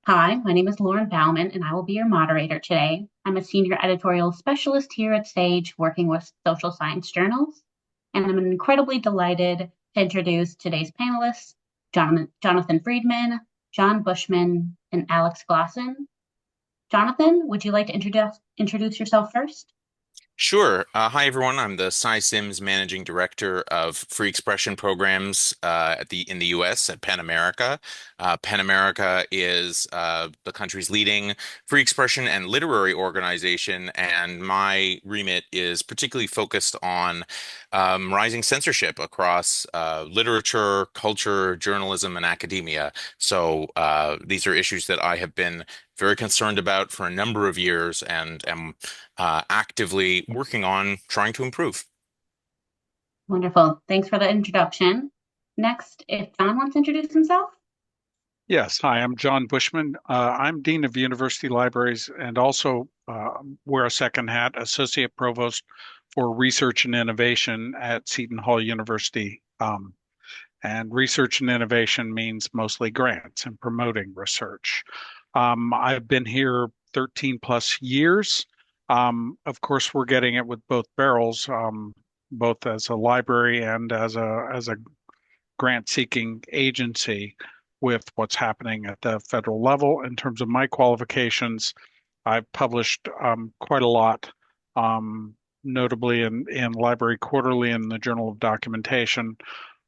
Hi, my name is Lauren Bauman, and I will be your moderator today. I'm a senior editorial specialist here at Sage, working with social science journals, and I'm incredibly delighted to introduce today's panelists, Jonathan Friedman, John Bushman, and Alex Glosson. Jonathan, would you like to introduce yourself first? Sure. Hi, everyone. I'm the SciSims Managing Director of Free Expression Programs in the U.S. at PEN America. PEN America is the country's leading free expression and literary organization, and my remit is particularly focused on rising censorship across literature, culture, journalism, and academia. So these are issues that I have been very concerned about for a number of years and am actively working on trying to improve. Wonderful. Thanks for the introduction. Next, if John wants to introduce himself. Yes, hi, I'm John Bushman. I'm Dean of University Libraries and also wear a second hat, Associate Provost for Research and Innovation at Seton Hall University. And research and innovation means mostly grants and promoting research. I've been here 13 plus years. Of course, we're getting it with both barrels, both as a library and as a grant-seeking agency with what's happening at the federal level. In terms of my qualifications, I've published quite a lot, notably in Library Quarterly and the Journal of Documentation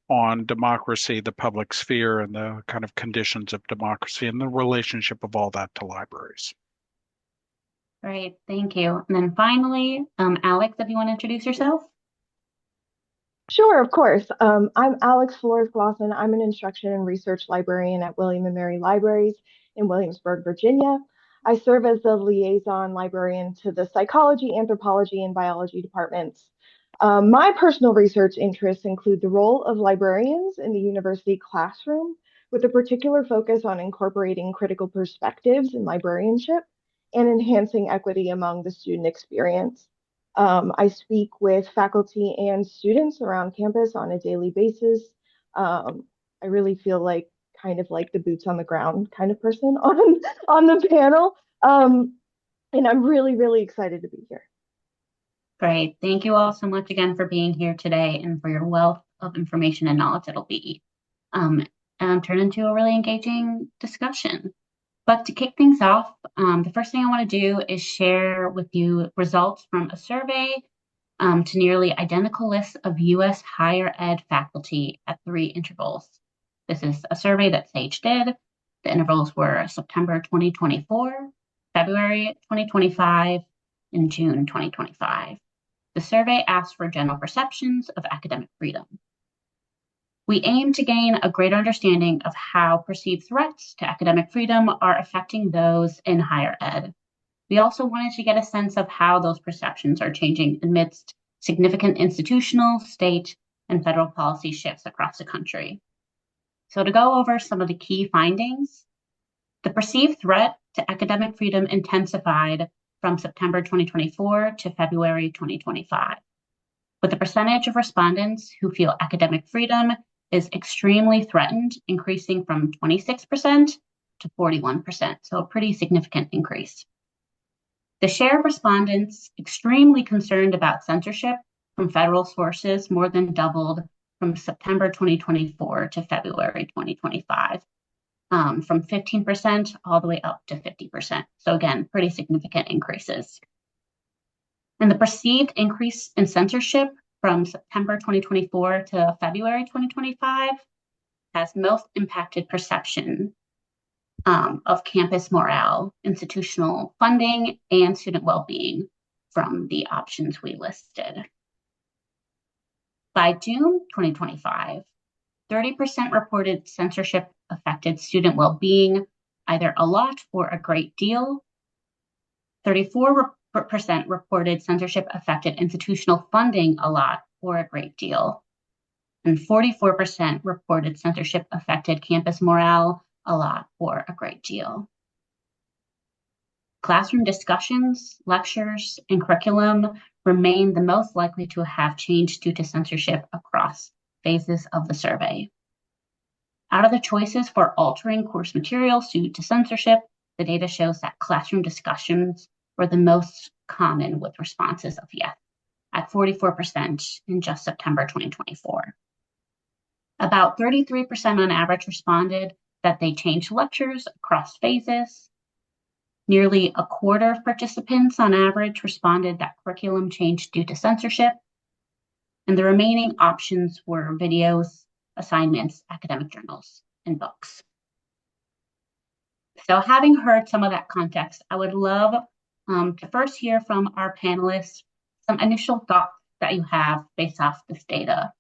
on democracy, the public sphere, and the kind of conditions of democracy and the relationship of all that to libraries. Great, thank you. And then finally, Alex, if you want to introduce yourself. Sure, of course. I'm Alex Flores Glosson. I'm an instruction and research librarian at William and Mary Libraries in Williamsburg, Virginia. I serve as the liaison librarian to the psychology, anthropology, and biology departments. My personal research interests include the role of librarians in the university classroom, with a particular focus on incorporating critical perspectives in librarianship and enhancing equity among the student experience. I speak with faculty and students around campus on a daily basis. I really feel like kind of like the boots on the ground kind of person on the panel. And I'm really, really excited to be here. Great. Thank you all so much again for being here today and for your wealth of information and knowledge. It'll be turn into a really engaging discussion. But to kick things off, the first thing I want to do is share with you results from a survey to nearly identical lists of U.S. higher ed faculty at 3 intervals. This is a survey that Sage did. The intervals were September 2024, February 2025, and June 2025. The survey asked for general perceptions of academic freedom. We aim to gain a greater understanding of how perceived threats to academic freedom are affecting those in higher ed. We also wanted to get a sense of how those perceptions are changing amidst significant institutional, state, and federal policy shifts across the country. So to go over some of the key findings, the perceived threat to academic freedom intensified from September 2024 to February 2025, with the percentage of respondents who feel academic freedom is extremely threatened, increasing from 26% to 41%, so a pretty significant increase. The share of respondents extremely concerned about censorship from federal sources more than doubled from September 2024 to February 2025, from 15% all the way up to 50%. So again, pretty significant increases. And the perceived increase in censorship from September 2024 to February 2025 has most impacted perception of campus morale, institutional funding, and student well-being from the options we listed. By June 2025, 30% reported censorship affected student well-being, either a lot or a great deal. 34% reported censorship affected institutional funding a lot or a great deal. And 44% reported censorship affected campus morale a lot or a great deal. Classroom discussions, lectures, and curriculum remain the most likely to have changed due to censorship across phases of the survey. Out of the choices for altering course materials due to censorship, the data shows that classroom discussions were the most common with responses of yes at 44% in just September 2024. About 33% on average responded that they changed lectures across phases. Nearly a quarter of participants on average responded that curriculum changed due to censorship. And the remaining options were videos, assignments, academic journals, and books. So having heard some of that context, I would love to first hear from our panelists some initial thoughts that you have based off this data.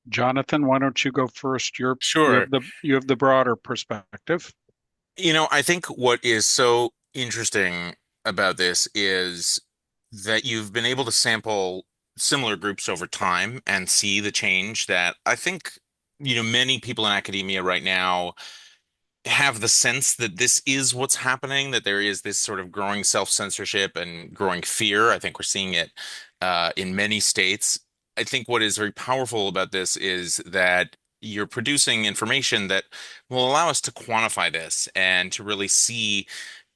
Jonathan, why don't you go first? Sure. You have the broader perspective. I think what is so interesting about this is that you've been able to sample similar groups over time and see the change that I think, many people in academia right now have the sense that this is what's happening, that there is this sort of growing self-censorship and growing fear. I think we're seeing it in many states. I think what is very powerful about this is that you're producing information that will allow us to quantify this and to really see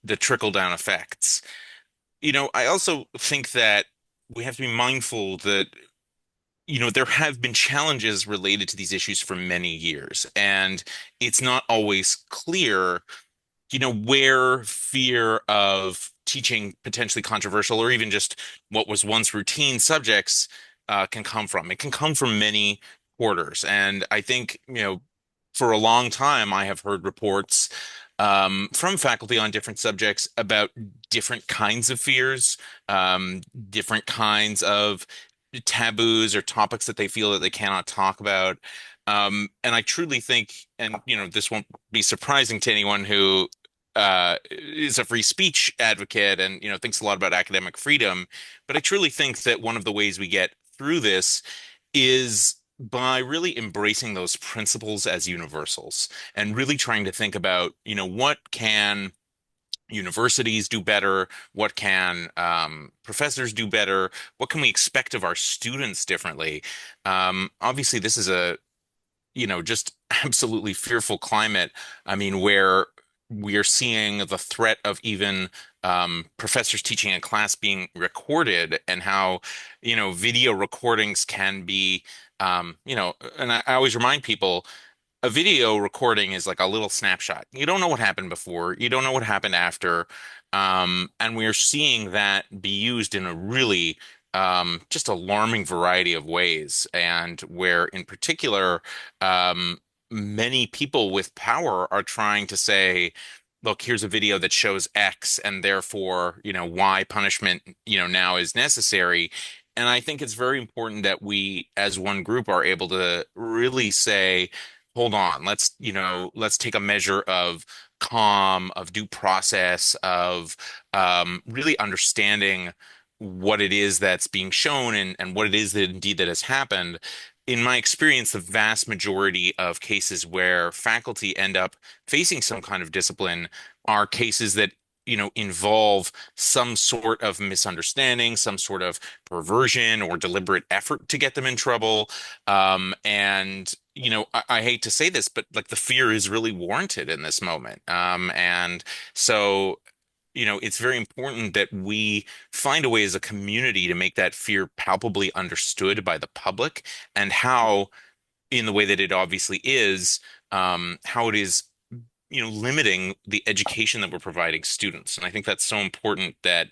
the trickle-down effects. I also think that we have to be mindful that there have been challenges related to these issues for many years, and it's not always clear where fear of teaching potentially controversial or even just what was once routine subjects can come from. It can come from many quarters. And I think, for a long time, I have heard reports from faculty on different subjects about different kinds of fears, different kinds of taboos or topics that they feel that they cannot talk about. And I truly think, and this won't be surprising to anyone who is a free speech advocate and thinks a lot about academic freedom, but I truly think that one of the ways we get through this is by really embracing those principles as universals and really trying to think about, what can universities do better? What can professors do better? What can we expect of our students differently? Obviously, this is a just absolutely fearful climate. I mean, where we are seeing the threat of even professors teaching a class being recorded and how, video recordings can be, and I always remind people a video recording is like a little snapshot. You don't know what happened before, you don't know what happened after. And we're seeing that be used in a really just alarming variety of ways. And where, in particular, many people with power are trying to say, look, here's a video that shows X, and therefore, Y punishment, now is necessary. And I think it's very important that we, as one group, are able to really say, hold on, let's take a measure of calm, of due process, of really understanding what it is that's being shown and what it is that indeed that has happened. In my experience, the vast majority of cases where faculty end up facing some kind of discipline are cases that involve some sort of misunderstanding, some sort of perversion or deliberate effort to get them in trouble. And I hate to say this, but like the fear is really warranted in this moment. And so it's very important that we find a way as a community to make that fear palpably understood by the public, and how, in the way that it obviously is, how it is, limiting the education that we're providing students. And I think that's so important that,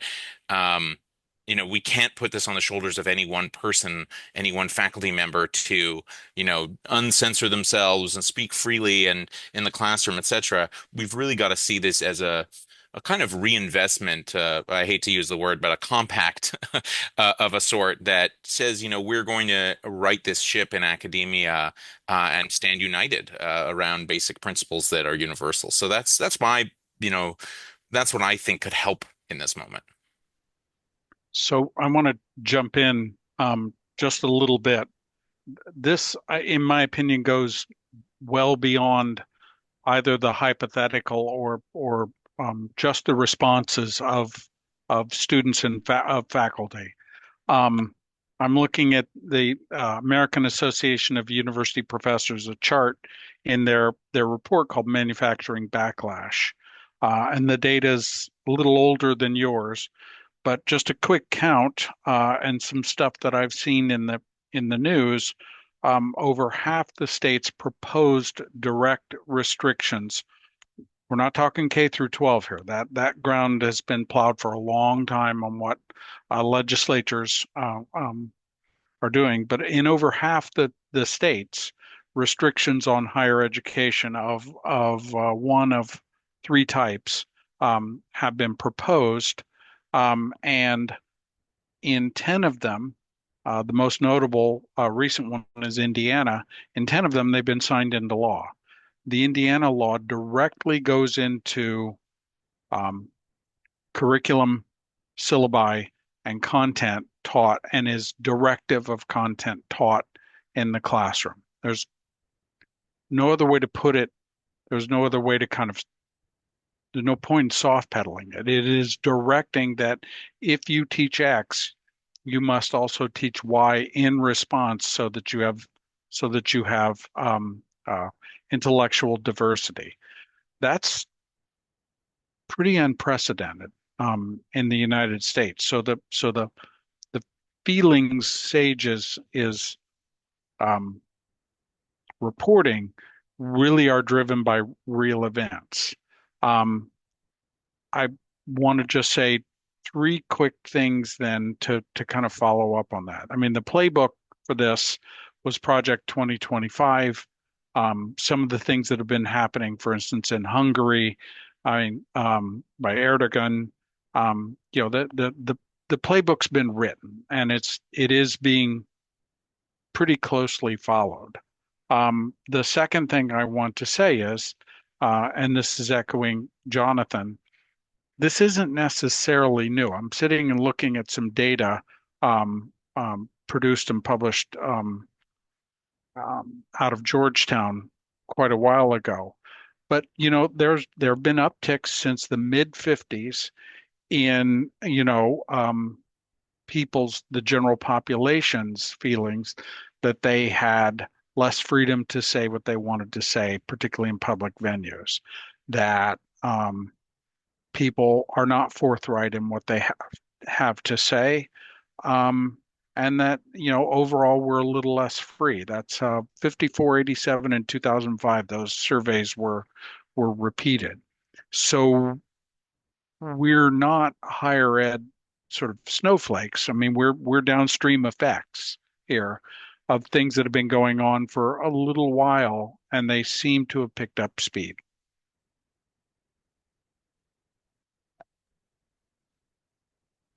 we can't put this on the shoulders of any one person, any one faculty member to, uncensor themselves and speak freely and in the classroom, etc. We've really got to see this as a kind of reinvestment. I hate to use the word, but a compact of a sort that says, we're going to right this ship in academia and stand united around basic principles that are universal. So that's my, that's what I think could help in this moment. So I want to jump in just a little bit. This, in my opinion, goes well beyond either the hypothetical or just the responses of of students and of faculty. Um, I'm looking at the American Association of University Professors, a chart in their report called Manufacturing Backlash. And the data is a little older than yours, but just a quick count and some stuff that I've seen in the news. Over half the states proposed direct restrictions. We're not talking K through 12 here. That ground has been plowed for a long time on what legislatures are doing. But in over half the states, restrictions on higher education of one of three types have been proposed, and in 10 of them, the most notable recent one is Indiana. In 10 of them, they've been signed into law. The Indiana law directly goes into um, curriculum, syllabi, and content taught and is directive of content taught in the classroom. There's no other way to put it. There's no other way to there's no point in soft pedaling it. It is directing that if you teach X, you must also teach Y in response so that you have intellectual diversity. That's pretty unprecedented in the United States. The feelings Sage is um, reporting really are driven by real events. I want to just say three quick things then to kind of follow up on that. I mean, the playbook for this was Project 2025. Some of the things that have been happening, for instance, in Hungary, I mean, by Erdogan, the playbook's been written and it is being pretty closely followed. The second thing I want to say is, and this is echoing Jonathan, this isn't necessarily new. I'm sitting and looking at some data produced and published out of Georgetown quite a while ago. But there have been upticks since the mid 50s in the general population's feelings that they had less freedom to say what they wanted to say, particularly in public venues. That people are not forthright in what they have to say, and that overall we're a little less free. That's 5487 and 2005. Those surveys were repeated. So we're not higher ed sort of snowflakes. I mean, we're downstream effects here of things that have been going on for a little while, and they seem to have picked up speed.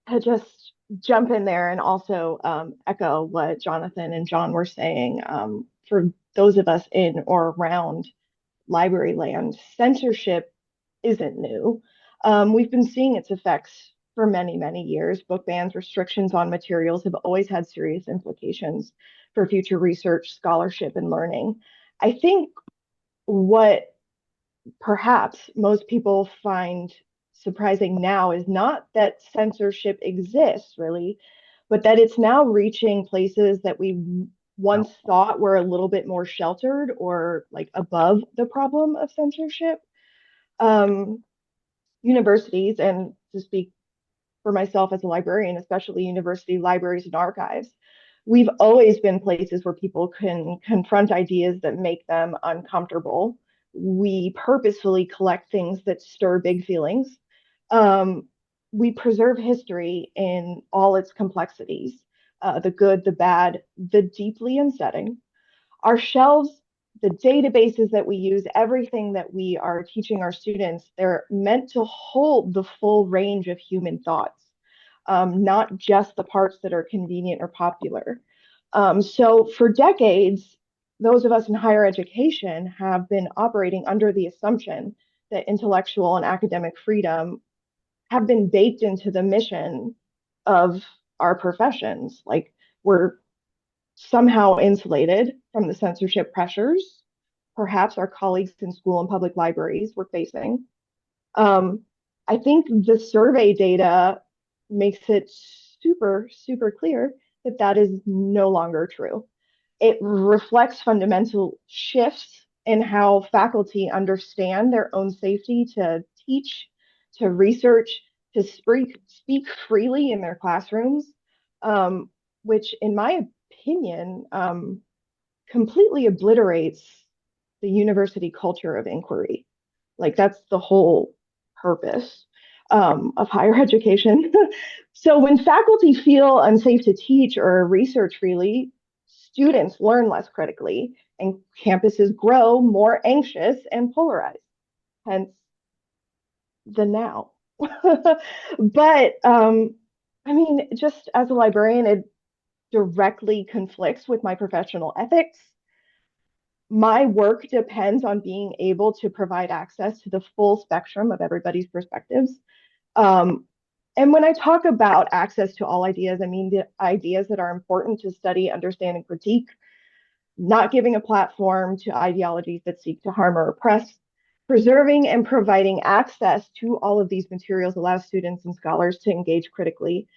To just jump in there and also echo what Jonathan and John were saying. For those of us in or around library land, censorship isn't new. We've been seeing its effects for many, many years. Book bans, restrictions on materials have always had serious implications for future research, scholarship, and learning. I think what perhaps most people find surprising now is not that censorship exists really, but that it's now reaching places that we once thought were a little bit more sheltered or like above the problem of censorship. Universities, and to speak for myself as a librarian, especially university libraries and archives, we've always been places where people can confront ideas that make them uncomfortable. We purposefully collect things that stir big feelings. Um, we preserve history in all its complexities, the good, the bad, the deeply unsettling. Our shelves, the databases that we use, everything that we are teaching our students, they're meant to hold the full range of human thoughts, not just the parts that are convenient or popular. So for decades, those of us in higher education have been operating under the assumption that intellectual and academic freedom have been baked into the mission of our professions. Like we're somehow insulated from the censorship pressures perhaps our colleagues in school and public libraries were facing. I think the survey data makes it super, super clear that that is no longer true. It reflects fundamental shifts in how faculty understand their own safety to teach, to research, to speak freely in their classrooms, um, which, in my opinion, completely obliterates the university culture of inquiry. Like that's the whole purpose of higher education. So when faculty feel unsafe to teach or research freely, students learn less critically and campuses grow more anxious and polarized. Hence the now. But I mean, just as a librarian, it directly conflicts with my professional ethics. My work depends on being able to provide access to the full spectrum of everybody's perspectives. Um, and when I talk about access to all ideas, I mean the ideas that are important to study, understand, and critique, not giving a platform to ideologies that seek to harm or oppress. Preserving and providing access to all of these materials allows students and scholars to engage critically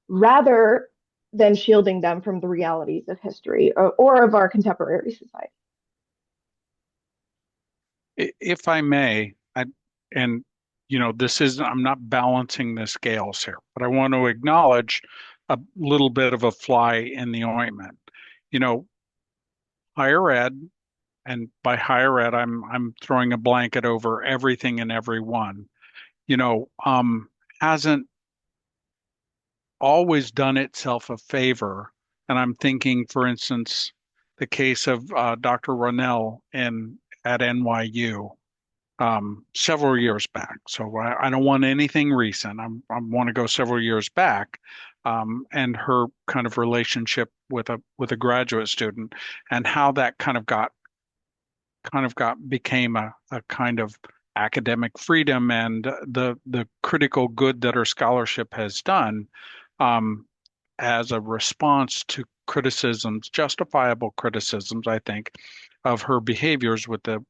rather than shielding them from the realities of history or of our contemporary society. If I may, and this is, I'm not balancing the scales here, but I want to acknowledge a little bit of a fly in the ointment. You know, higher ed, and by higher ed, I'm throwing a blanket over everything and everyone, hasn't always done itself a favor. And I'm thinking, for instance, the case of Dr. Ronell at NYU several years back. So I don't want anything recent. I want to go several years back, and her kind of relationship with a graduate student, and how that became a kind of academic freedom and the critical good that her scholarship has done, um, as a response to criticisms, justifiable criticisms, I think, of her behaviors with a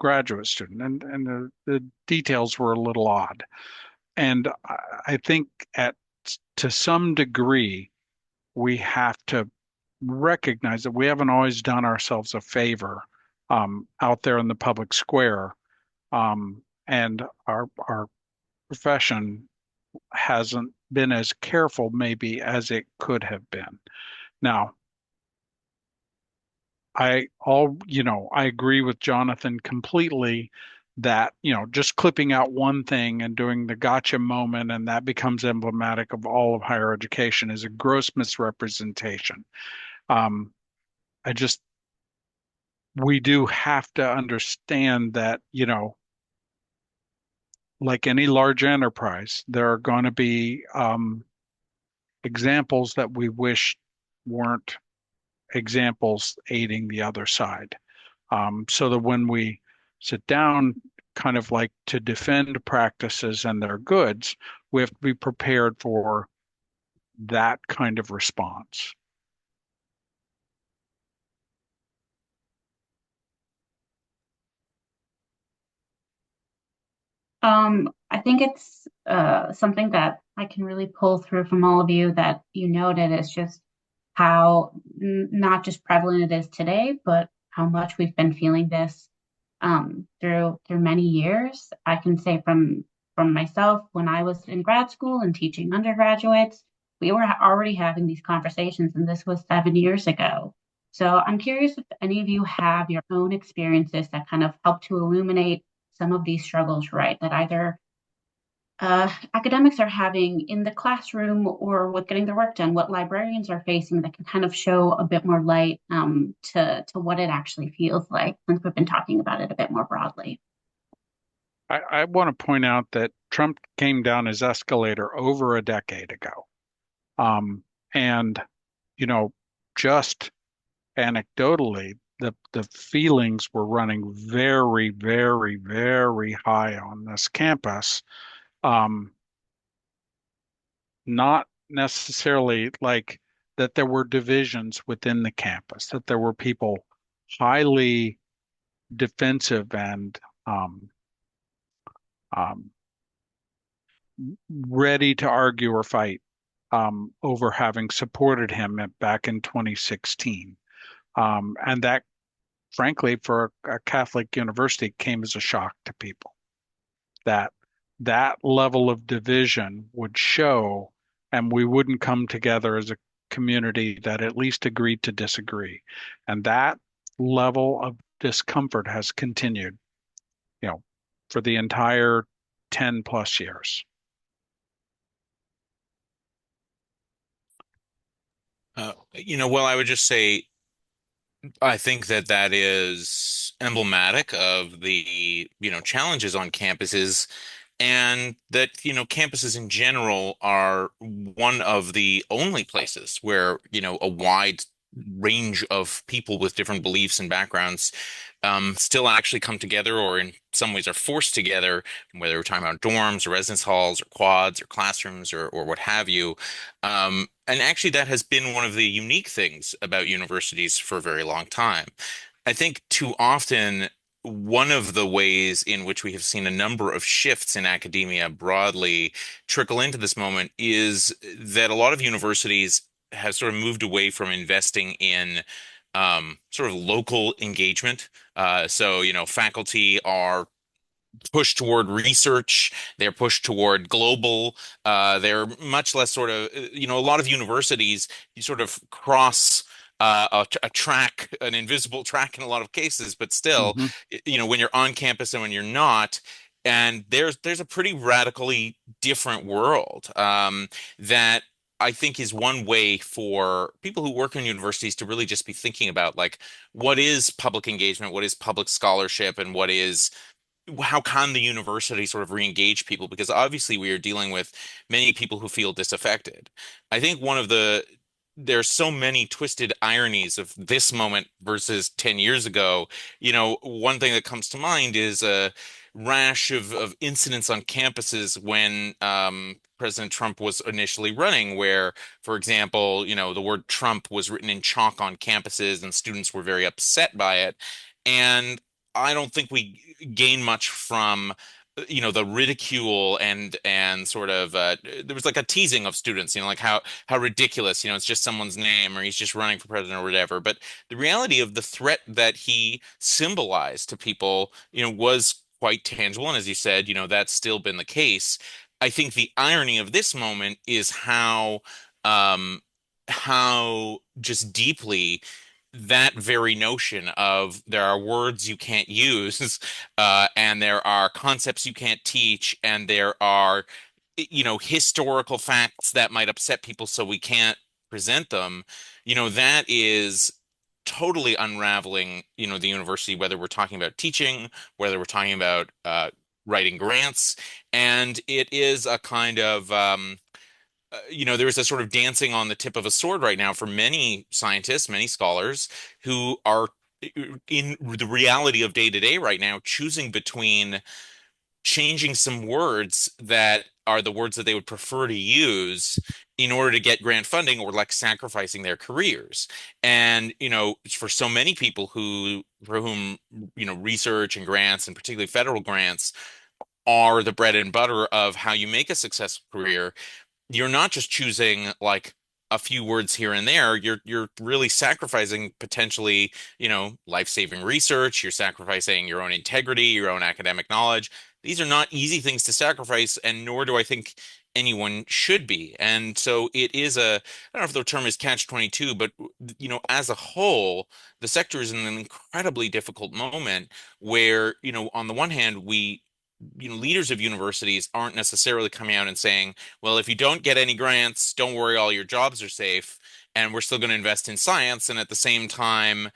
graduate student, and the details were a little odd. And I think to some degree we have to recognize that we haven't always done ourselves a favor out there in the public square, and our profession hasn't been as careful maybe as it could have been. Now, I agree with Jonathan completely that, just clipping out one thing and doing the gotcha moment and that becomes emblematic of all of higher education is a gross misrepresentation. Um, I just, we do have to understand that, like any large enterprise, there are going to be examples that we wish weren't examples aiding the other side. So that when we sit down, kind of like to defend practices and their goods, we have to be prepared for that kind of response. I think it's something that I can really pull through from all of you that you noted is just how not just prevalent it is today, but how much we've been feeling this through many years. I can say from myself when I was in grad school and teaching undergraduates, we were already having these conversations, and this was 7 years ago. So I'm curious if any of you have your own experiences that kind of help to illuminate some of these struggles, right? That either academics are having in the classroom or with getting their work done, what librarians are facing that can kind of show a bit more light to what it actually feels like, since we've been talking about it a bit more broadly. I want to point out that Trump came down his escalator over a decade ago. And, you know, just anecdotally, the feelings were running very, very, very high on this campus. Um, Not necessarily like that there were divisions within the campus, that there were people highly defensive and um, um, ready to argue or fight over having supported him back in 2016. And that, frankly, for a Catholic university, came as a shock to people that that level of division would show, and we wouldn't come together as a community that at least agreed to disagree. And that level of discomfort has continued, you know, for the entire 10 plus years. Well, I would just say I think that that is emblematic of the, challenges on campuses, and that, campuses in general are one of the only places where, a wide range of people with different beliefs and backgrounds still actually come together, or in some ways are forced together, whether we're talking about dorms or residence halls or quads or classrooms or what have you. And actually, that has been one of the unique things about universities for a very long time. I think too often, one of the ways in which we have seen a number of shifts in academia broadly trickle into this moment is that a lot of universities have sort of moved away from investing in sort of local engagement. So, faculty are pushed toward research. They're pushed toward global. They're much less sort of, a lot of universities, you sort of cross a track, an invisible track in a lot of cases, but still, Mm-hmm. when you're on campus and when you're not. And there's a pretty radically different world that I think is one way for people who work in universities to really just be thinking about, like, what is public engagement, what is public scholarship, and what is how can the university sort of re-engage people? Because obviously we are dealing with many people who feel disaffected. I think there's so many twisted ironies of this moment versus 10 years ago. One thing that comes to mind is a rash of incidents on campuses when President Trump was initially running, where, for example, the word Trump was written in chalk on campuses and students were very upset by it. And I don't think we gain much from the ridicule and sort of there was like a teasing of students, like how ridiculous, it's just someone's name, or he's just running for president or whatever. But the reality of the threat that he symbolized to people, was quite tangible. And as you said, that's still been the case. I think the irony of this moment is um how just deeply that very notion of there are words you can't use, and there are concepts you can't teach, and there are, historical facts that might upset people, so we can't present them. That is totally unraveling, the university, whether we're talking about teaching, whether we're talking about writing grants, and it is a kind of there is a sort of dancing on the tip of a sword right now for many scientists, many scholars who are in the reality of day to day right now, choosing between changing some words that are the words that they would prefer to use in order to get grant funding, or like sacrificing their careers. And, for so many people for whom, research and grants, and particularly federal grants, are the bread and butter of how you make a successful career, you're not just choosing like a few words here and there. You're really sacrificing potentially, life-saving research. You're sacrificing your own integrity, your own academic knowledge. These are not easy things to sacrifice, and nor do I think anyone should be. And so it is I don't know if the term is catch-22, but as a whole, the sector is in an incredibly difficult moment where, on the one hand, leaders of universities aren't necessarily coming out and saying, well, if you don't get any grants, don't worry, all your jobs are safe, and we're still going to invest in science. And at the same time,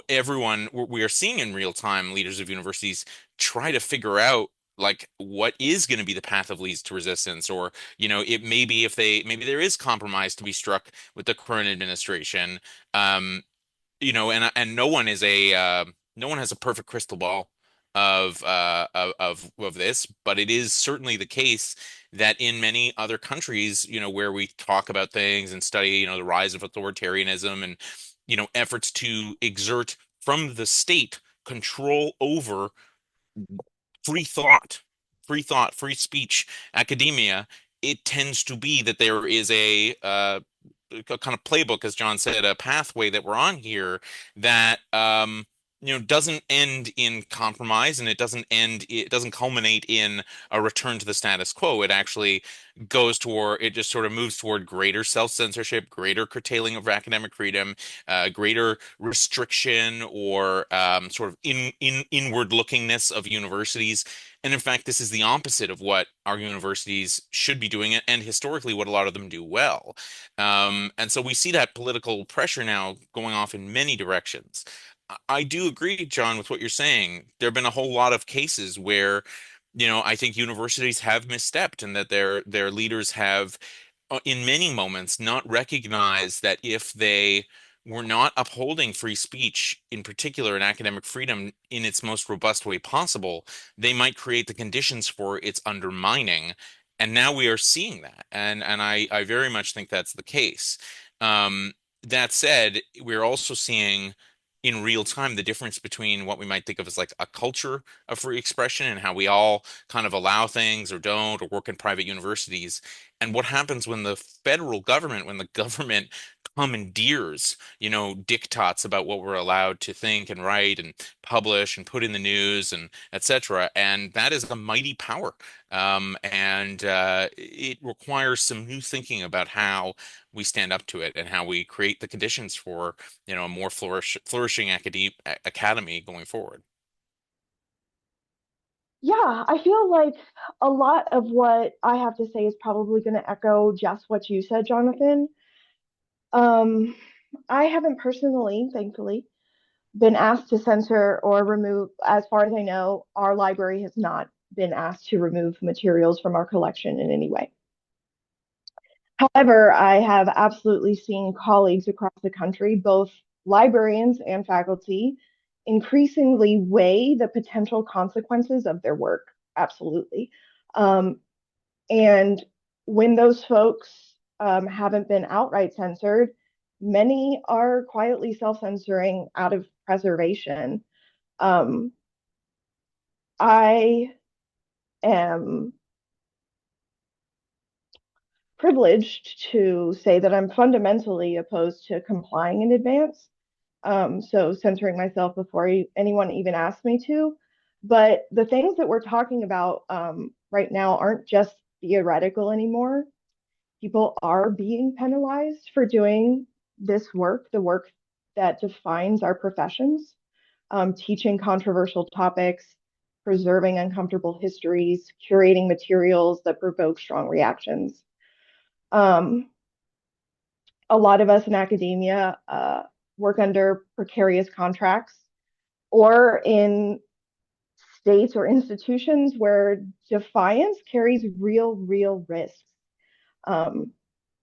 everyone we are seeing in real time, leaders of universities try to figure out like what is going to be the path of least to resistance, or it may be if they maybe there is compromise to be struck with the current administration. um and no one has a perfect crystal ball of this, but it is certainly the case that in many other countries, where we talk about things and study, the rise of authoritarianism, and efforts to exert from the state control over free thought, free thought, free speech academia, it tends to be that there is a kind of playbook, as John said, a pathway that we're on here that doesn't end in compromise, and it doesn't culminate in a return to the status quo. It actually it just sort of moves toward greater self-censorship, greater curtailing of academic freedom, greater restriction or sort of inward lookingness of universities. And in fact, this is the opposite of what our universities should be doing, and historically what a lot of them do well. And so we see that political pressure now going off in many directions. I do agree, John, with what you're saying. There have been a whole lot of cases where, I think universities have misstepped and that their leaders have, in many moments, not recognized that if they were not upholding free speech, in particular and academic freedom in its most robust way possible, they might create the conditions for its undermining. And now we are seeing that. And I very much think that's the case. Um, that said, we're also seeing in real time the difference between what we might think of as like a culture of free expression and how we all kind of allow things or don't or work in private universities, and what happens when the federal government, when the government commandeers, diktats about what we're allowed to think and write and publish and put in the news and etc. And that is a mighty power. And it requires some new thinking about how we stand up to it and how we create the conditions for, a more flourishing academy going forward. Yeah, I feel like a lot of what I have to say is probably going to echo just what you said, Jonathan. Um, I haven't personally, thankfully, been asked to censor or remove, as far as I know, our library has not been asked to remove materials from our collection in any way. However, I have absolutely seen colleagues across the country, both librarians and faculty, increasingly weigh the potential consequences of their work. Absolutely. Um, and when those folks haven't been outright censored, many are quietly self-censoring out of preservation. Um, I am privileged to say that I'm fundamentally opposed to complying in advance. So censoring myself before anyone even asked me to. But the things that we're talking about right now aren't just theoretical anymore. People are being penalized for doing this work, the work that defines our professions, teaching controversial topics, preserving uncomfortable histories, curating materials that provoke strong reactions. Um, a lot of us in academia work under precarious contracts or in states or institutions where defiance carries real risks. Um,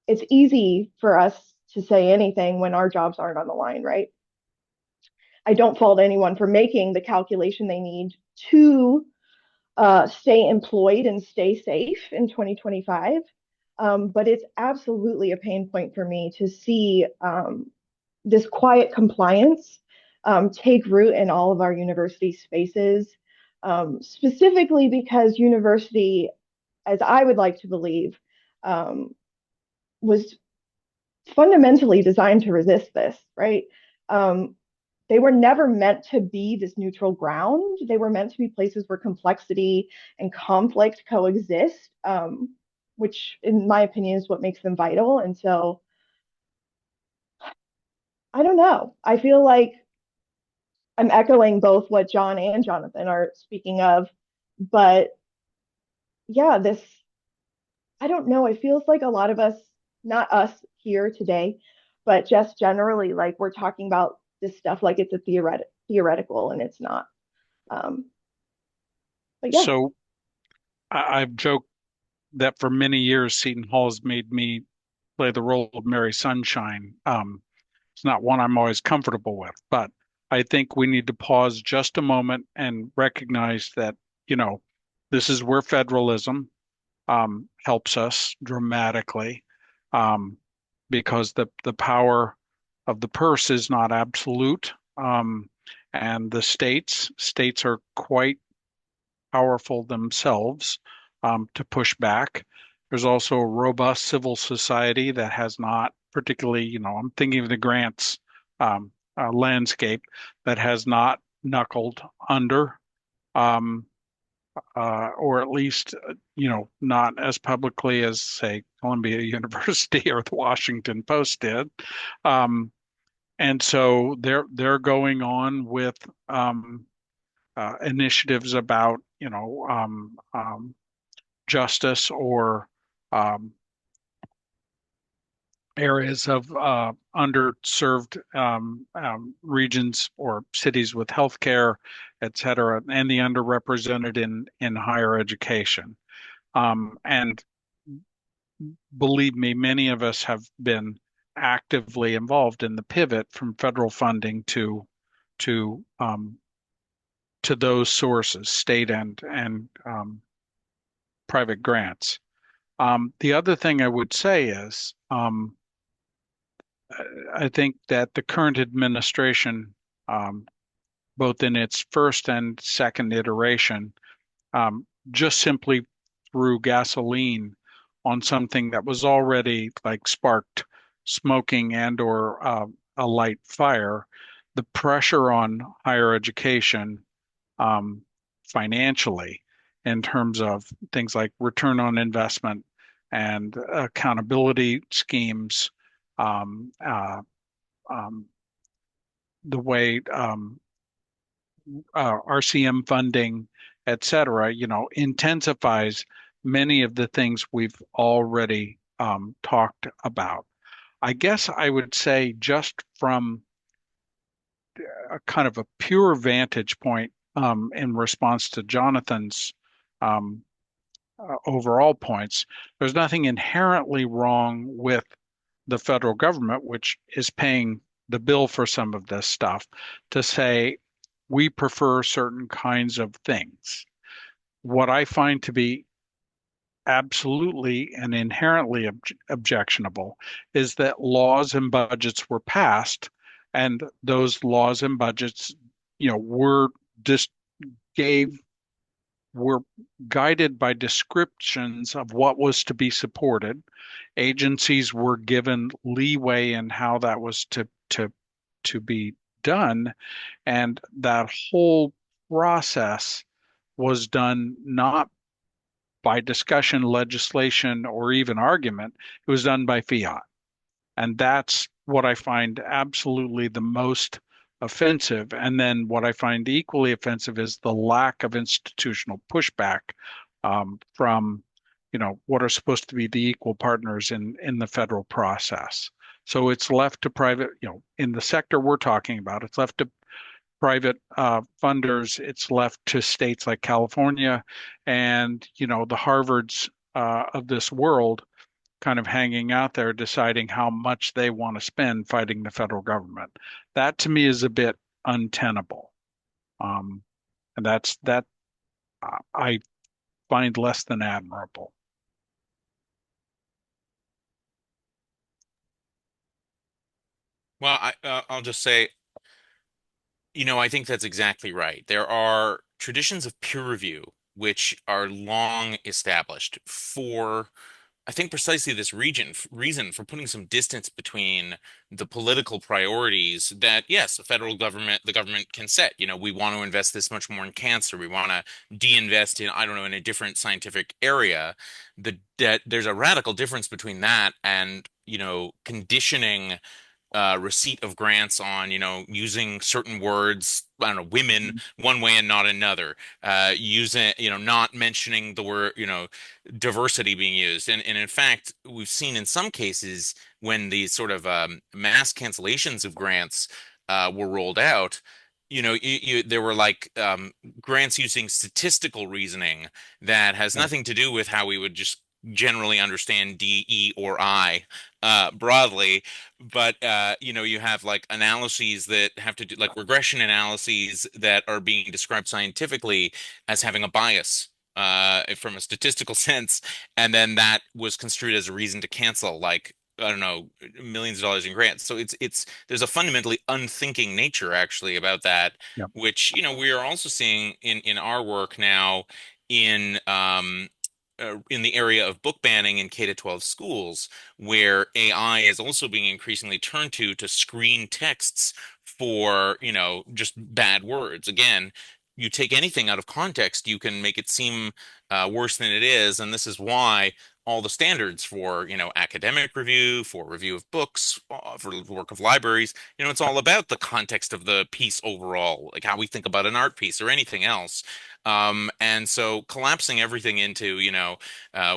it's easy for us to say anything when our jobs aren't on the line, right? I don't fault anyone for making the calculation they need to stay employed and stay safe in 2025. But it's absolutely a pain point for me to see this quiet compliance take root in all of our university spaces, specifically because university, as I would like to believe, was fundamentally designed to resist this, right? Um, they were never meant to be this neutral ground. They were meant to be places where complexity and conflict coexist, which, in my opinion, is what makes them vital. And so, I don't know. I feel like I'm echoing both what John and Jonathan are speaking of, but yeah, I don't know. It feels like a lot of us, not us here today, but just generally, like we're talking about this stuff like it's a theoretical, and it's not. Um, but yeah. So I've joked that for many years, Seton Hall has made me play the role of Mary Sunshine. It's not one I'm always comfortable with, but I think we need to pause just a moment and recognize that, you know, this is where federalism helps us dramatically, um, because the power of the purse is not absolute, and the states are quite powerful themselves to push back. There's also a robust civil society that has not particularly, I'm thinking of the grants landscape that has not knuckled under, um, or at least, not as publicly as, say, Columbia University or the Washington Post did. Um, and so they're going on with initiatives about, justice or um, areas of underserved regions or cities with healthcare, et cetera, and the underrepresented in higher education. And believe me, many of us have been actively involved in the pivot from federal funding to to those sources, state and private grants. The other thing I would say is, I think that the current administration, um, both in its first and second iteration, just simply threw gasoline on something that was already like sparked smoking and or a light fire. The pressure on higher education financially in terms of things like return on investment and accountability schemes, um, uh, um, the way RCM funding, et cetera, intensifies many of the things we've already talked about. I guess I would say just from a kind of a pure vantage point in response to Jonathan's um, overall points, there's nothing inherently wrong with the federal government, which is paying the bill for some of this stuff, to say we prefer certain kinds of things. What I find to be absolutely and inherently objectionable is that laws and budgets were passed, and those laws and budgets, were just gave were guided by descriptions of what was to be supported. Agencies were given leeway in how that was to be done, and that whole process was done not by discussion, legislation, or even argument. It was done by fiat. And that's what I find absolutely the most offensive. And then what I find equally offensive is the lack of institutional pushback from, what are supposed to be the equal partners in the federal process. So it's left to private, in the sector we're talking about, it's left to private funders. It's left to states like California and, the Harvards of this world kind of hanging out there deciding how much they want to spend fighting the federal government. That to me is a bit untenable. Um, and that I find less than admirable. Well, I'll just say, I think that's exactly right. There are traditions of peer review which are long established for, I think, precisely this reason for putting some distance between the political priorities that, yes, the government can set. We want to invest this much more in cancer. We want to de-invest in, I don't know, in a different scientific area. That there's a radical difference between that and, conditioning receipt of grants on, using certain words, I don't know, women one way and not another, using, not mentioning the word, diversity being used. And in fact, we've seen in some cases when these sort of mass cancellations of grants were rolled out, there were like grants using statistical reasoning that has Right. nothing to do with how we would just generally understand D, E, or I broadly, but you have like analyses that have to do like regression analyses that are being described scientifically as having a bias from a statistical sense, and then that was construed as a reason to cancel like I don't know millions of dollars in grants. So it's there's a fundamentally unthinking nature actually about that, Yeah. which we are also seeing in our work now in the area of book banning in K-12 schools, where AI is also being increasingly turned to screen texts for, just bad words. Again, you take anything out of context, you can make it seem worse than it is, and this is why all the standards for, academic review, for review of books, for the work of libraries, it's all about the context of the piece overall, like how we think about an art piece or anything else. And so collapsing everything into,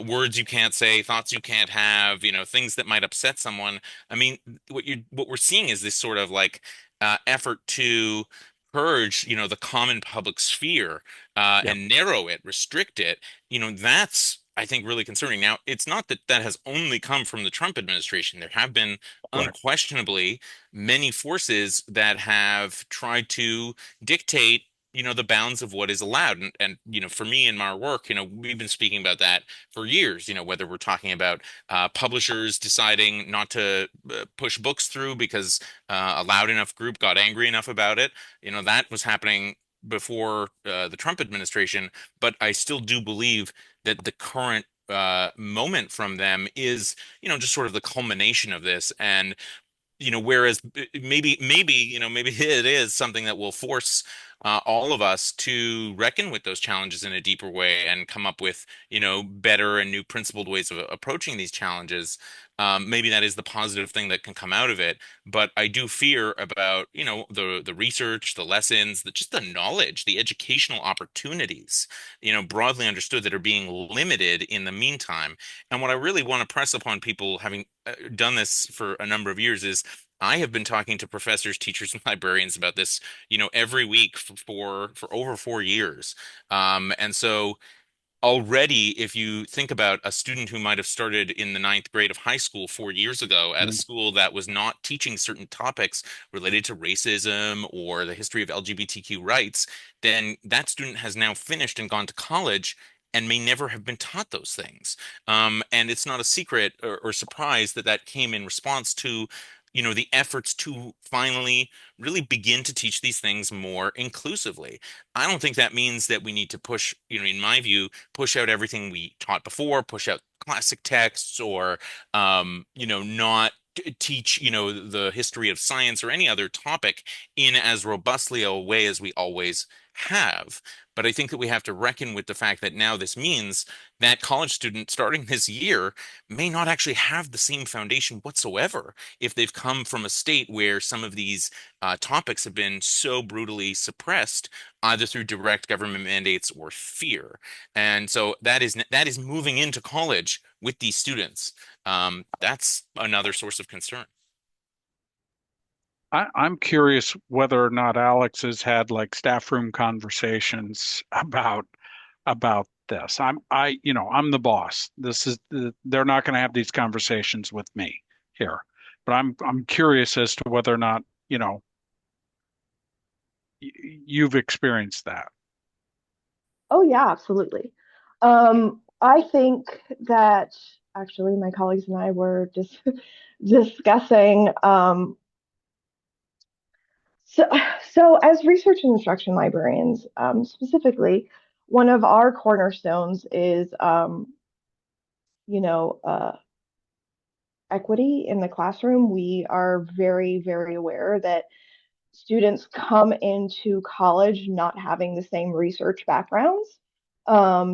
words you can't say, thoughts you can't have, things that might upset someone. I mean, what we're seeing is this sort of like effort to purge, the common public sphere Yeah, and narrow it, restrict it. That's I think really concerning. Now, it's not that that has only come from the Trump administration. There have been right. unquestionably many forces that have tried to dictate the bounds of what is allowed. And for me in my work, we've been speaking about that for years, whether we're talking about publishers deciding not to push books through because a loud enough group got angry enough about it. That was happening before the Trump administration, but I still do believe that the current moment from them is, just sort of the culmination of this. And whereas maybe it is something that will force all of us to reckon with those challenges in a deeper way and come up with, better and new principled ways of approaching these challenges. Maybe that is the positive thing that can come out of it. But I do fear about, the research, the lessons, just the knowledge, the educational opportunities, broadly understood that are being limited in the meantime. And what I really want to press upon people having done this for a number of years is I have been talking to professors, teachers, and librarians about this, every week for over 4 years. And so already, if you think about a student who might have started in the ninth grade of high school 4 years ago at a Mm. school that was not teaching certain topics related to racism or the history of LGBTQ rights, then that student has now finished and gone to college and may never have been taught those things. And it's not a secret or surprise that that came in response to, the efforts to finally really begin to teach these things more inclusively. I don't think that means that we need to push, in my view, push out everything we taught before, push out classic texts, or not teach, the history of science or any other topic in as robustly a way as we always have. But I think that we have to reckon with the fact that now this means that college student starting this year may not actually have the same foundation whatsoever if they've come from a state where some of these topics have been so brutally suppressed, either through direct government mandates or fear. And so that is moving into college with these students. That's another source of concern. I'm curious whether or not Alex has had like staff room conversations about this. I'm the boss. They're not going to have these conversations with me here. But I'm curious as to whether or not, you've experienced that. Oh, yeah, absolutely. I think that actually my colleagues and I were just discussing. So, so as research and instruction librarians, specifically, one of our cornerstones is, you know, uh, equity in the classroom. We are very, very aware that students come into college not having the same research backgrounds,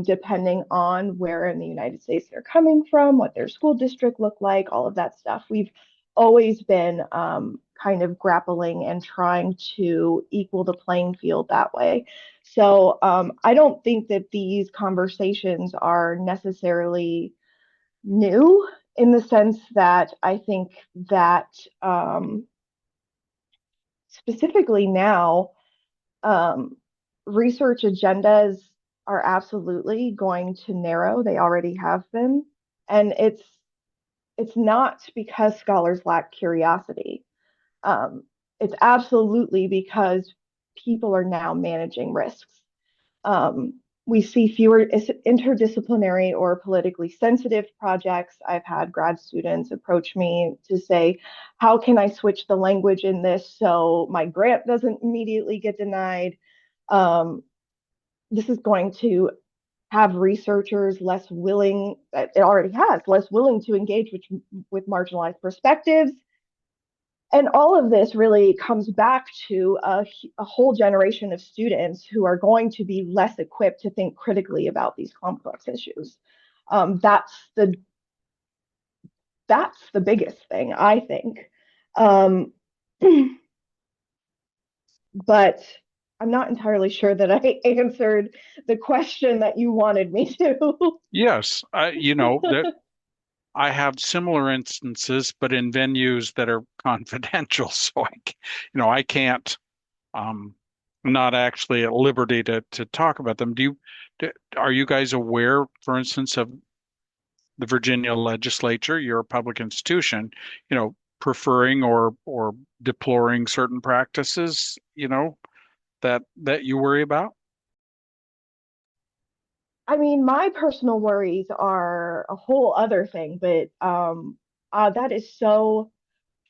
depending on where in the United States they're coming from, what their school district looked like, all of that stuff. We've always been kind of grappling and trying to equal the playing field that way. So I don't think that these conversations are necessarily new in the sense that I think that specifically now, um, research agendas are absolutely going to narrow. They already have been, and it's not because scholars lack curiosity. Um, it's absolutely because people are now managing risks. Um, we see fewer interdisciplinary or politically sensitive projects. I've had grad students approach me to say, how can I switch the language in this so my grant doesn't immediately get denied? Um, this is going to have researchers less willing, it already has, less willing to engage with marginalized perspectives. And all of this really comes back to a whole generation of students who are going to be less equipped to think critically about these complex issues. That's the biggest thing, I think. Um, but I'm not entirely sure that I answered the question that you wanted me to. Yes, that I have similar instances, but in venues that are confidential. So I can't, um, I'm not actually at liberty to talk about them. Are you guys aware, for instance, of the Virginia legislature, you're a public institution, preferring or deploring certain practices, that you worry about? I mean, my personal worries are a whole other thing, but that is so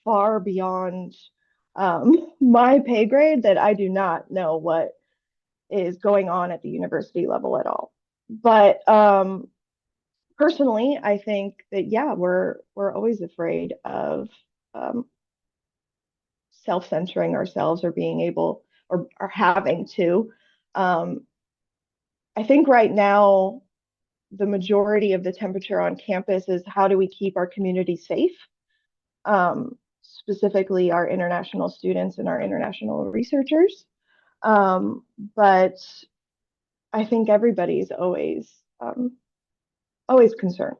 far beyond my pay grade that I do not know what is going on at the university level at all. But personally, I think that yeah, we're always afraid of um, self-censoring ourselves or being able or having to. Um, I think right now the majority of the temperature on campus is how do we keep our community safe, specifically our international students and our international researchers. But I think everybody's always concerned.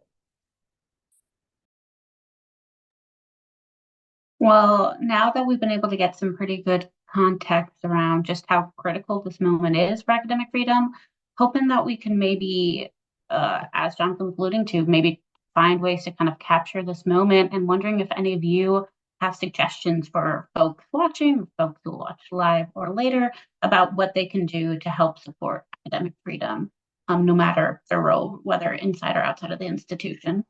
Well, now that we've been able to get some pretty good context around just how critical this moment is for academic freedom, hoping that we can maybe, as Jonathan was alluding to, maybe find ways to kind of capture this moment, and wondering if any of you have suggestions for folks watching, folks who will watch live or later, about what they can do to help support academic freedom, no matter their role, whether inside or outside of the institution.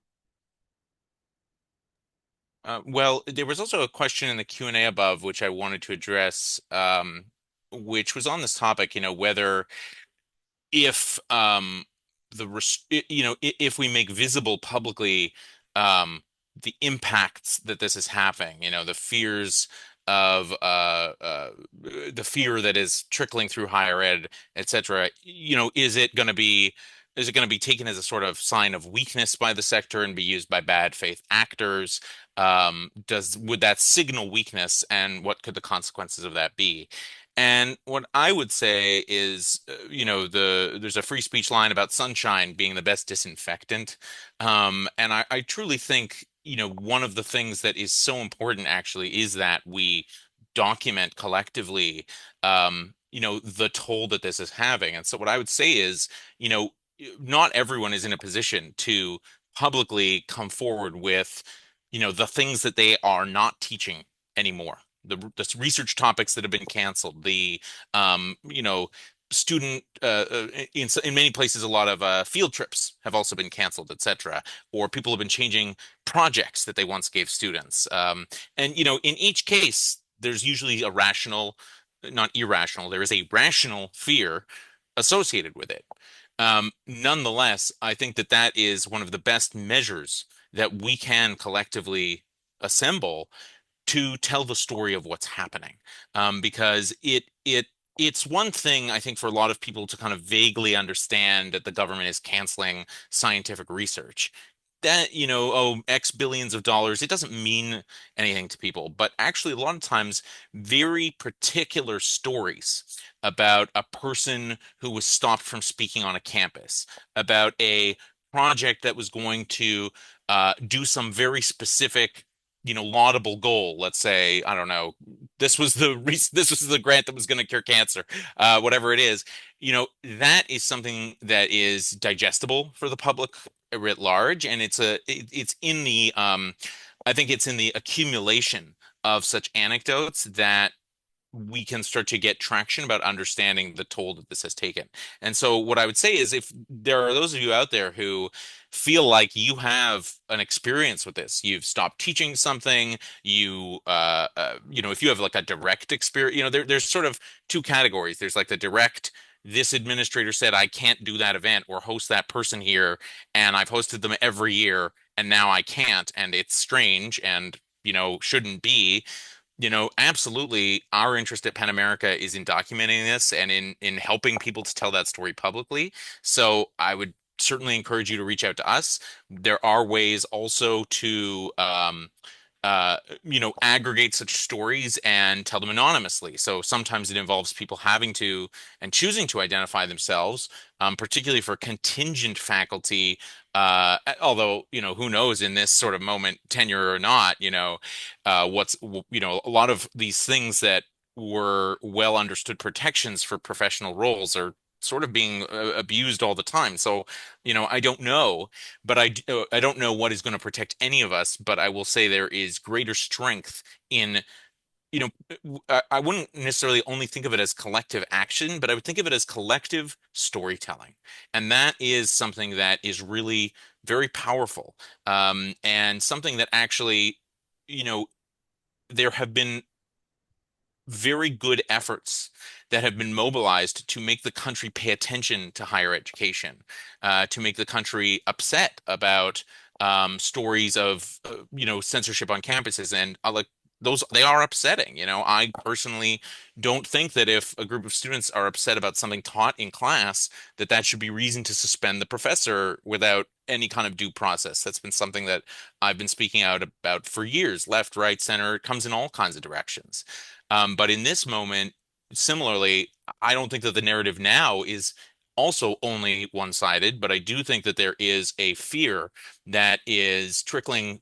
Well, there was also a question in the Q&A above, which I wanted to address, which was on this topic, whether if if we make visible publicly the impacts that this is having, the fears of the fear that is trickling through higher ed, etc. Is it going to be taken as a sort of sign of weakness by the sector and be used by bad faith actors? Would that signal weakness, and what could the consequences of that be? And what I would say is, there's a free speech line about sunshine being the best disinfectant. And I truly think, one of the things that is so important actually is that we document collectively, the toll that this is having. And so what I would say is, not everyone is in a position to publicly come forward with, the things that they are not teaching anymore, the research topics that have been canceled, the student in many places a lot of field trips have also been canceled, etc. Or people have been changing projects that they once gave students. And in each case, there's usually a rational, not irrational. There is a rational fear associated with it. Nonetheless, I think that that is one of the best measures that we can collectively assemble to tell the story of what's happening, because it's one thing, I think, for a lot of people to kind of vaguely understand that the government is canceling scientific research. That, oh, X billions of dollars, it doesn't mean anything to people. But actually, a lot of times, very particular stories about a person who was stopped from speaking on a campus, about a project that was going to do some very specific, laudable goal. Let's say, I don't know, this was the grant that was going to cure cancer, whatever it is. That is something that is digestible for the public writ large, and it's in the I think it's in the accumulation of such anecdotes that we can start to get traction about understanding the toll that this has taken. And so what I would say is, if there are those of you out there who feel like you have an experience with this, you've stopped teaching something, if you have like a direct experience, there's sort of two categories. There's like the direct this administrator said I can't do that event or host that person here, and I've hosted them every year, and now I can't, and it's strange and, shouldn't be. Absolutely, our interest at Pen America is in documenting this and in helping people to tell that story publicly. So I would certainly encourage you to reach out to us. There are ways also to uh, aggregate such stories and tell them anonymously. So sometimes it involves people having to and choosing to identify themselves, particularly for contingent faculty. Although, who knows in this sort of moment, tenure or not, a lot of these things that were well understood protections for professional roles are sort of being abused all the time. So, I don't know, but I don't know what is going to protect any of us, but I will say there is greater strength in, I wouldn't necessarily only think of it as collective action, but I would think of it as collective storytelling. And that is something that is really very powerful. And something that actually, you know, there have been very good efforts that have been mobilized to make the country pay attention to higher education, to make the country upset about stories of censorship on campuses, and like those they are upsetting. I personally don't think that if a group of students are upset about something taught in class, that should be reason to suspend the professor without any kind of due process. That's been something that I've been speaking out about for years, left, right, center. It comes in all kinds of directions. But in this moment, similarly, I don't think that the narrative now is also only one-sided, but I do think that there is a fear that is trickling,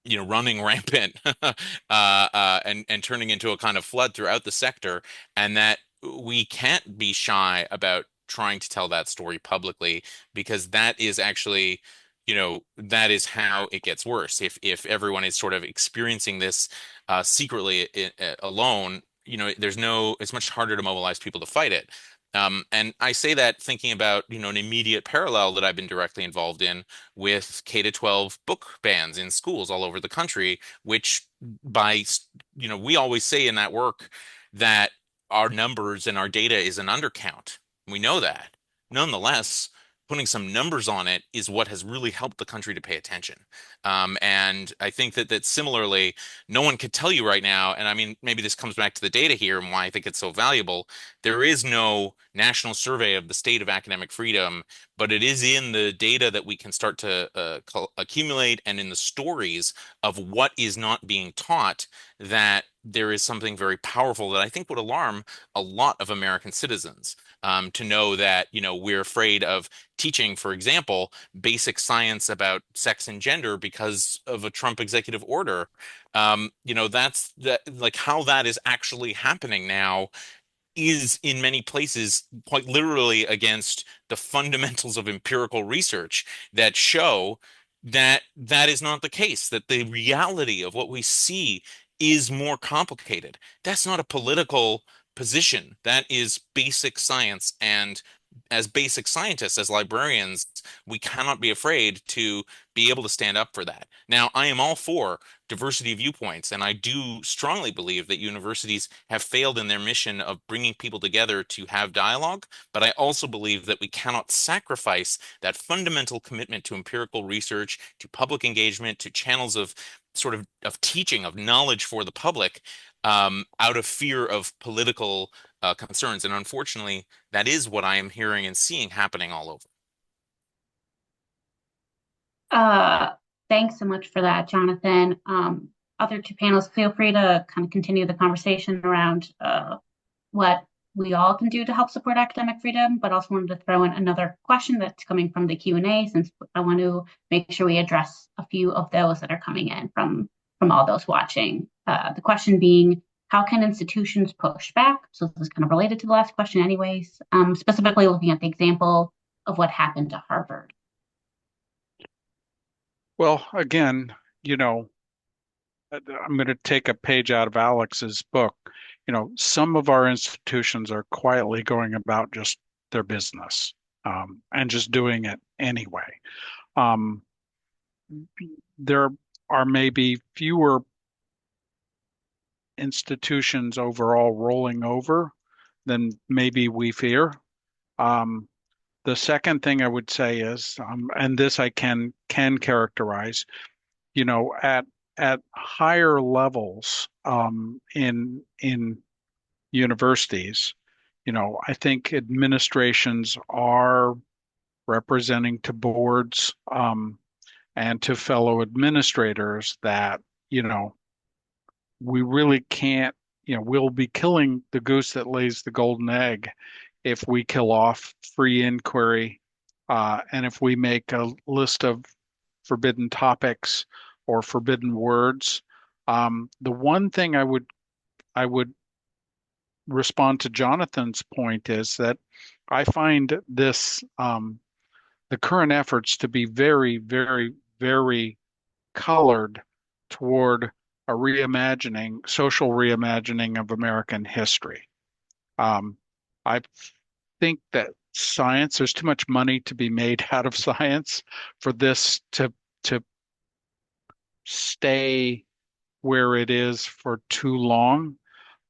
running rampant, and turning into a kind of flood throughout the sector, and that we can't be shy about trying to tell that story publicly, because that is actually, that is how it gets worse. If everyone is sort of experiencing this secretly alone, it's much harder to mobilize people to fight it. And I say that thinking about, an immediate parallel that I've been directly involved in with K to 12 book bans in schools all over the country, which we always say in that work that our numbers and our data is an undercount. We know that. Nonetheless, putting some numbers on it is what has really helped the country to pay attention. And I think that similarly, no one could tell you right now, and I mean, maybe this comes back to the data here and why I think it's so valuable. There is no national survey of the state of academic freedom, but it is in the data that we can start to accumulate and in the stories of what is not being taught, that there is something very powerful that I think would alarm a lot of American citizens. To know that, we're afraid of teaching, for example, basic science about sex and gender because of a Trump executive order. That's like how that is actually happening now is in many places quite literally against the fundamentals of empirical research that show that is not the case, that the reality of what we see is more complicated. That's not a political position. That is basic science. And as basic scientists, as librarians, we cannot be afraid to be able to stand up for that. Now, I am all for diversity of viewpoints, and I do strongly believe that universities have failed in their mission of bringing people together to have dialogue, but I also believe that we cannot sacrifice that fundamental commitment to empirical research, to public engagement, to channels of sort of teaching, of knowledge for the public, out of fear of political concerns. And unfortunately, that is what I am hearing and seeing happening all over. Uh, Thanks so much for that, Jonathan. Other two panelists, feel free to kind of continue the conversation around what we all can do to help support academic freedom, but also wanted to throw in another question that's coming from the Q&A, since I want to make sure we address a few of those that are coming in from all those watching. The question being, how can institutions push back? So this is kind of related to the last question anyways, specifically looking at the example of what happened to Harvard. Well, again, I'm going to take a page out of Alex's book. Some of our institutions are quietly going about just their business, and just doing it anyway. Um, there are maybe fewer institutions overall rolling over than maybe we fear. The second thing I would say is, and this I can characterize, at higher levels in universities, I think administrations are representing to boards and to fellow administrators that, you know, we really can't, we'll be killing the goose that lays the golden egg if we kill off free inquiry, and if we make a list of forbidden topics or forbidden words. The one thing I would respond to Jonathan's point is that I find the current efforts to be very, very, very colored toward a social reimagining of American history. Um, I think that there's too much money to be made out of science for this to stay where it is for too long.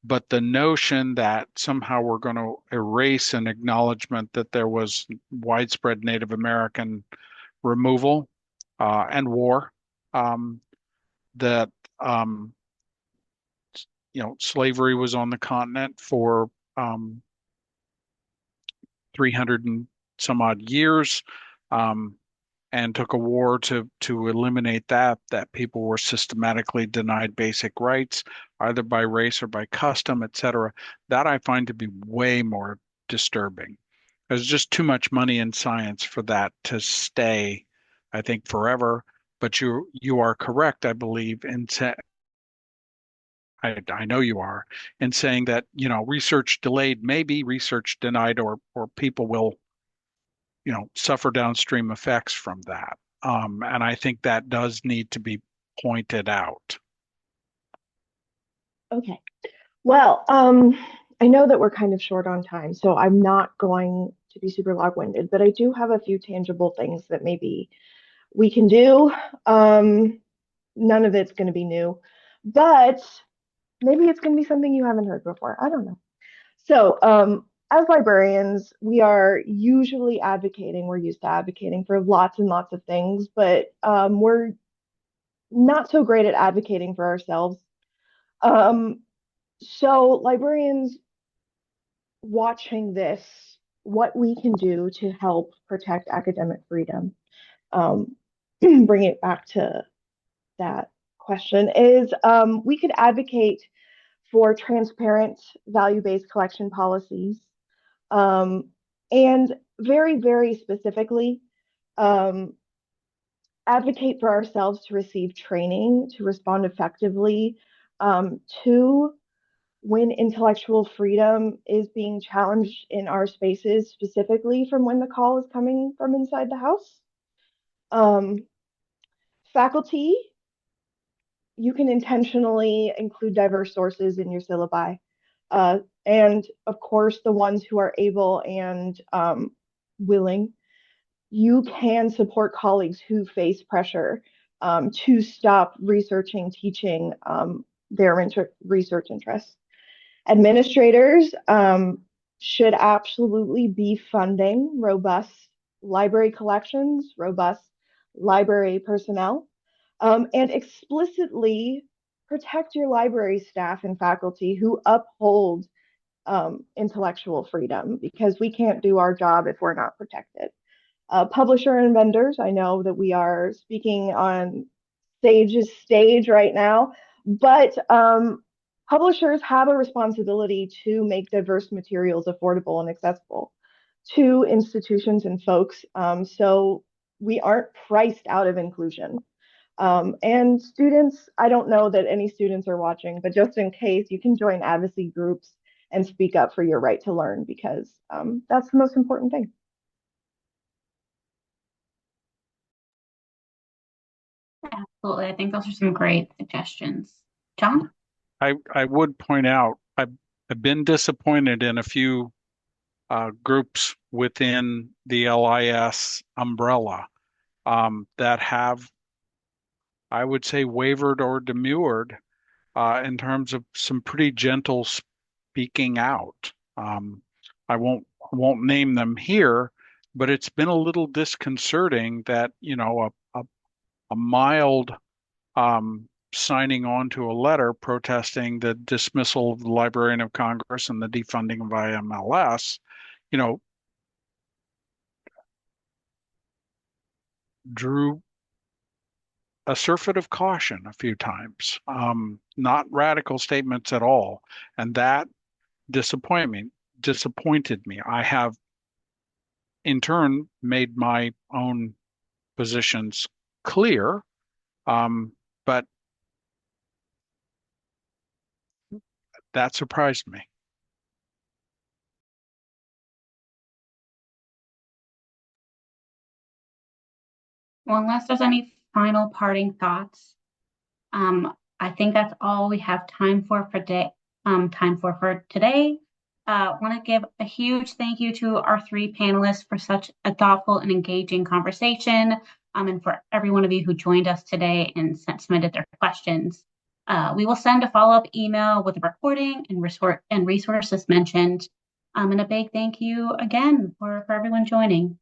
But the notion that somehow we're going to erase an acknowledgement that there was widespread Native American removal and war, um, that um, slavery was on the continent for um, 300 and some odd years, um, and took a war to eliminate that people were systematically denied basic rights, either by race or by custom, etc. That I find to be way more disturbing. There's just too much money in science for that to stay, I think, forever. But you are correct, I believe, I know you are, in saying that, research delayed may be research denied, or people will, suffer downstream effects from that. And I think that does need to be pointed out. Okay. Well, I know that we're kind of short on time, so I'm not going to be super long-winded, but I do have a few tangible things that maybe we can do. None of it's going to be new, but maybe it's going to be something you haven't heard before. I don't know. So, as librarians, we are usually advocating, we're used to advocating for lots and lots of things, but we're not so great at advocating for ourselves. Um, so, librarians watching this, what we can do to help protect academic freedom, um, bring it back to that question, is we could advocate for transparent value-based collection policies, um, and very, very specifically, um, advocate for ourselves to receive training to respond effectively to when intellectual freedom is being challenged in our spaces, specifically from when the call is coming from inside the house. Um, Faculty, you can intentionally include diverse sources in your syllabi. And of course, the ones who are able and willing, you can support colleagues who face pressure to stop researching, teaching their research interests. Administrators should absolutely be funding robust library collections, robust library personnel, and explicitly protect your library staff and faculty who uphold intellectual freedom, because we can't do our job if we're not protected. Publisher and vendors, I know that we are speaking on stage right now, but publishers have a responsibility to make diverse materials affordable and accessible to institutions and folks, so we aren't priced out of inclusion. And students, I don't know that any students are watching, but just in case, you can join advocacy groups and speak up for your right to learn, because that's the most important thing. Absolutely. I think those are some great suggestions. John? I would point out, I've been disappointed in a few groups within the LIS umbrella that have, I would say, wavered or demurred in terms of some pretty gentle speaking out. I won't won't name them here, but it's been a little disconcerting that, a mild signing on to a letter protesting the dismissal of the Librarian of Congress and the defunding of IMLS, you know, drew a surfeit of caution a few times, not radical statements at all. And that disappointed me. I have in turn made my own positions clear, but that surprised me. Well, unless there's any final parting thoughts, I think that's all we have time for today. Want to give a huge thank you to our three panelists for such a thoughtful and engaging conversation, and for every one of you who joined us today and submitted their questions. We will send a follow-up email with a recording and resources mentioned. And a big thank you again for everyone joining.